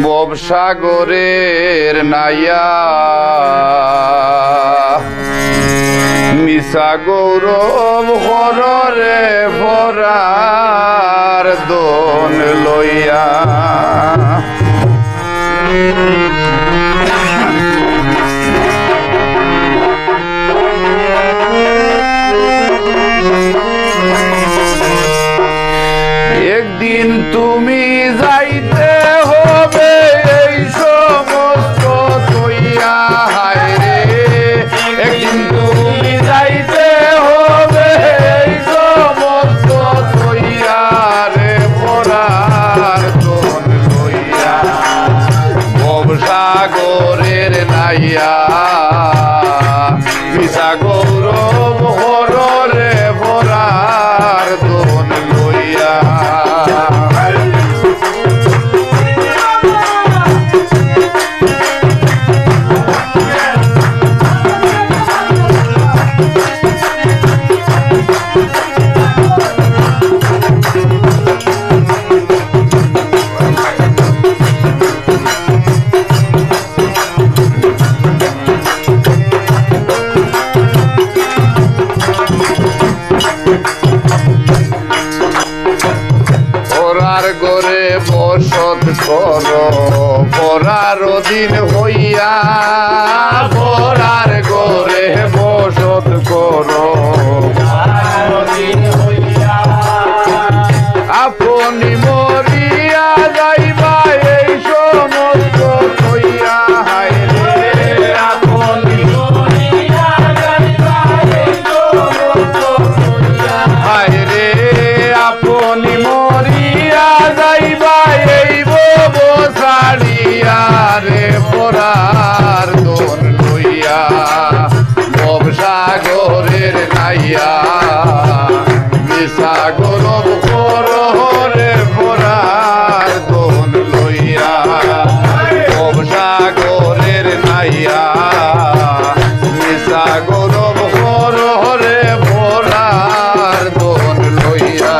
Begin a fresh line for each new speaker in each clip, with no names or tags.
ভবসাগরের নাইয়া মিশা গৌরব হররে ভরার দোন লইয়া একদিন তুমি যাইতে হবে এই সমস্ত তৈয়া হায় রে একদিন তুমি যাইতে হবে এই সমস্ত তৈয়া রে ভরার দোন লইয়া ভবসাগরের নাইয়া মিশা গৌরব হররে ভরার দোন লইয়া গোরে বসত করো পরার দিন হইয়া পরার গোরে বসত করো আপনি মরিয়া যাইবা এই সমস্ত হইয়া হায় রে আপনি মরিয়া যাইবা এই সমস্ত হইয়া হায় রে আপনি মরিয়া যাইবা এই বসাড়িয়া রে পরার দোন লইয়া ভবসাগরের নাইয়া মিশা গৌরব হররে ভরার দোন লইয়া ভবসাগরের নাইয়া মিশা গৌরব হররে ভরার দোন লইয়া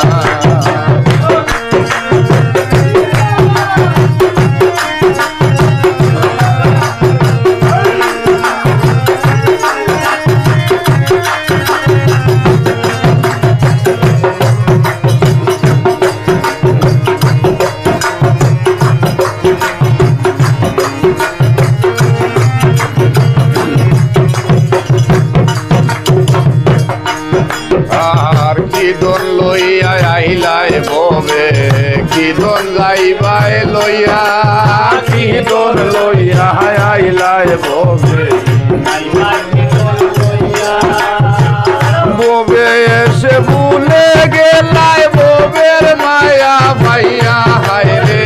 আর কি দন লইয়া আইলাই ববে কি দন যাইবাই লইয়া কি দন লইয়া আইলাই ববে ববে এসে ভুলে গেলাই ববের মায়া ভাইয়া হায় রে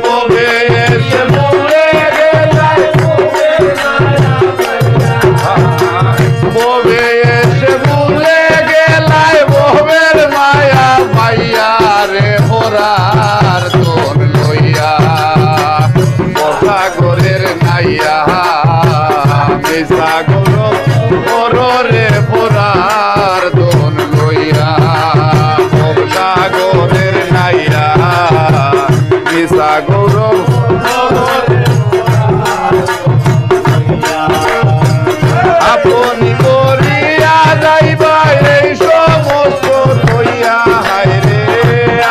ববে এসে ভুলে গেলাই ববের মায়া ভাইয়া ববে এসে ভুলে গেলাই ববের মায়া ভাইয়া রে ভরার দোন লইয়া ভবসাগরের নাইয়া মিশা গৌরব হররে ভরার দোন লইয়া ভবসাগরের নাইয়া মিশা গৌরব আপনি করিয়া যাইবা এই সমস্ত হইয়া হায় রে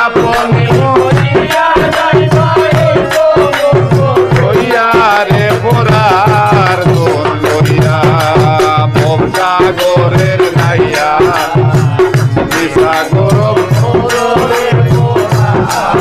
আপনি করিয়া যাইবা এই সমস্ত হইয়া রে ভরার দোন লইয়া ভবসাগরের নাইয়া মিশা গৌরব হররে ভরার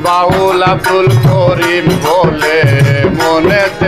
বাউল আব্দুল করিম বলে মনেতে